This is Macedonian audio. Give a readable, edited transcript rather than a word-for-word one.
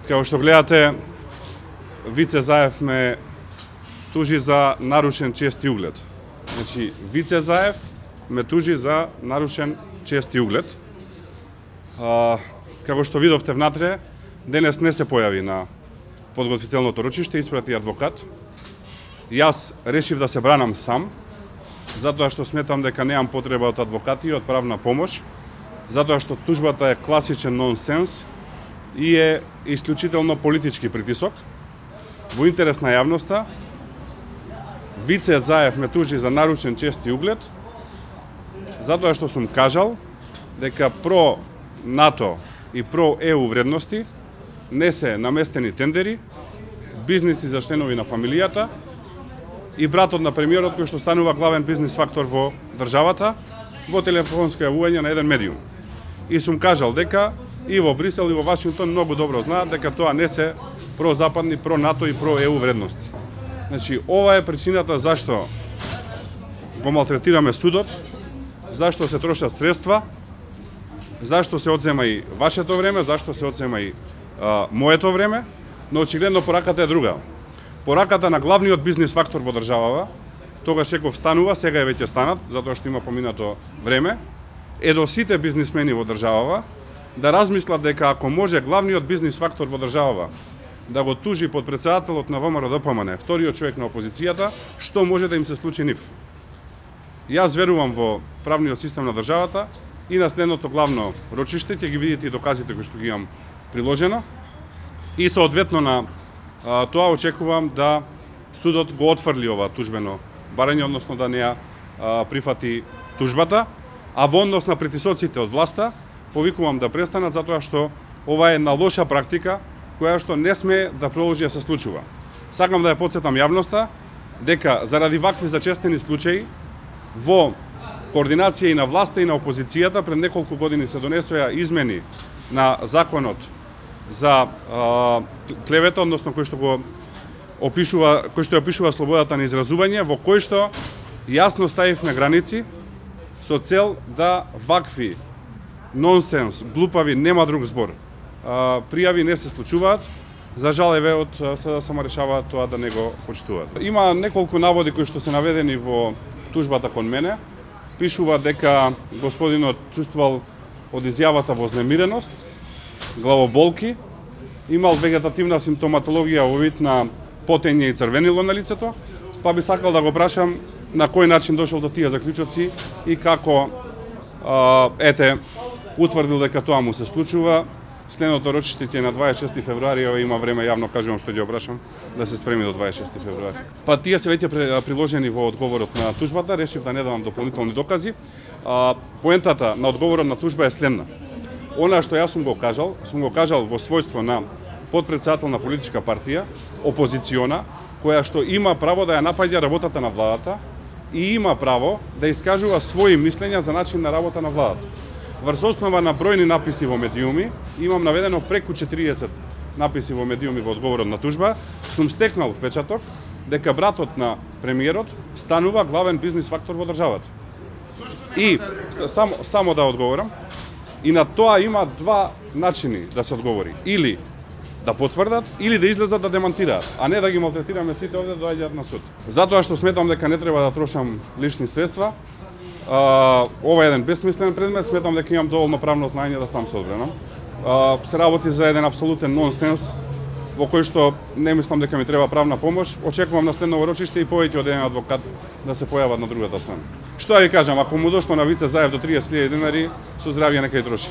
Као што гледате, Вице Заев ме тужи за нарушен чест и углед. Значи, Вице Заев ме тужи за нарушен чест и углед. Како што видовте внатре, денес не се појави на подготвителното рочиште, испрати адвокат. Јас решив да се бранам сам, затоа што сметам дека немам потреба од адвокати и од правна помош, затоа што тужбата е класичен нонсенс и е исклучително политички притисок. Во интерес на јавноста, Вице Заев ме тужи за нарушен чест и углед, затоа што сум кажал дека про НАТО и про ЕУ вредности не се наместени тендери, бизниси за членови на фамилијата и братот на премиерот кој што станува главен бизнис фактор во државата во телефонско јавување на еден медиум. И сум кажал дека и во Брисел и во Вашингтон многу добро знаат дека тоа не се прозападни, про НАТО и про ЕУ вредности. Значи, ова е причината зашто го малтретираме судот, зашто се трошат средства, зашто се одзема и вашето време, зашто се одзема и моето време, но очигледно пораката е друга. Пораката на главниот бизнис фактор во државава, тогаш секој станува, сега е веќе станат, затоа што има поминато време, е до сите бизнисмени во државава да размислат дека ако може главниот бизнис фактор во државава да го тужи подпредседателот на ВМРО-ДПМН, вториот човек на опозицијата, што може да им се случи нив. Јас верувам во правниот систем на државата и на следното главно рочиште ќе ги видите и доказите кои што ги имам приложено. И соодветно на тоа очекувам да судот го отфрли ова тужбено барање, односно да не ја прифати тужбата, а во однос на притисоците од власта повикувам да престанат затоа што ова е една лоша практика која што не сме да продолжи да се случува. Сакам да ја потсетам јавноста дека заради вакви зачестени случаи во координација и на власта и на опозицијата пред неколку години се донесоа измени на законот за клевета, односно кој што го опишува слободата на изразување, во кој што јасно ставивме граници со цел да вакви нонсенс, глупави, нема друг збор, пријави не се случуваат. За жал еве од сега само решаваат тоа да не го почитуваат. Има неколку наводи кои што се наведени во тужбата кон мене. Пишува дека господинот чувствувал од изјавата вознемиреност, главоболки, имал вегетативна симптоматологија во вид на потење и црвенило на лицето, па би сакал да го прашам на кој начин дошол до тие заклучоци и како утврдил дека тоа му се случува. Следното рочиште е на 26 февруари, има време, јавно кажувам што ќе прашам, да се спреми до 26 февруари. Па тие се веќе приложени во одговорот на тужбата, решив да не давам дополнителни докази. Поентата на одговорот на тужба е следна. Она што јас сум го кажал во својство на подпредседател на политичка партија, опозициона, која што има право да ја напаѓа работата на владата и има право да искажува своји мислења за начин на работа на владата. Врз основа на бројни написи во медиуми, имам наведено преку 40 написи во медиуми во одговорот на тужба, сум стекнал впечаток дека братот на премиерот станува главен бизнис фактор во државата. И само да одговорам, и на тоа има два начини да се одговори. Или да потврдат, или да излезат да демантираат, а не да ги малтретираме сите овде да доаѓаат на суд. Затоа што сметам дека не треба да трошам лични средства, ова е еден бесмислен предмет, сметам дека имам доволно правно знаење да сам се одбранам. Се работи за еден апсолутен нонсенс, во кој што не мислам дека ми треба правна помош. Очекувам на следно рочиште и повеќе од еден адвокат да се појават на другата страна. Што ја ви кажам, ако му дошло на Вице Заев до 30.000 денари, со здравје нека ја троши.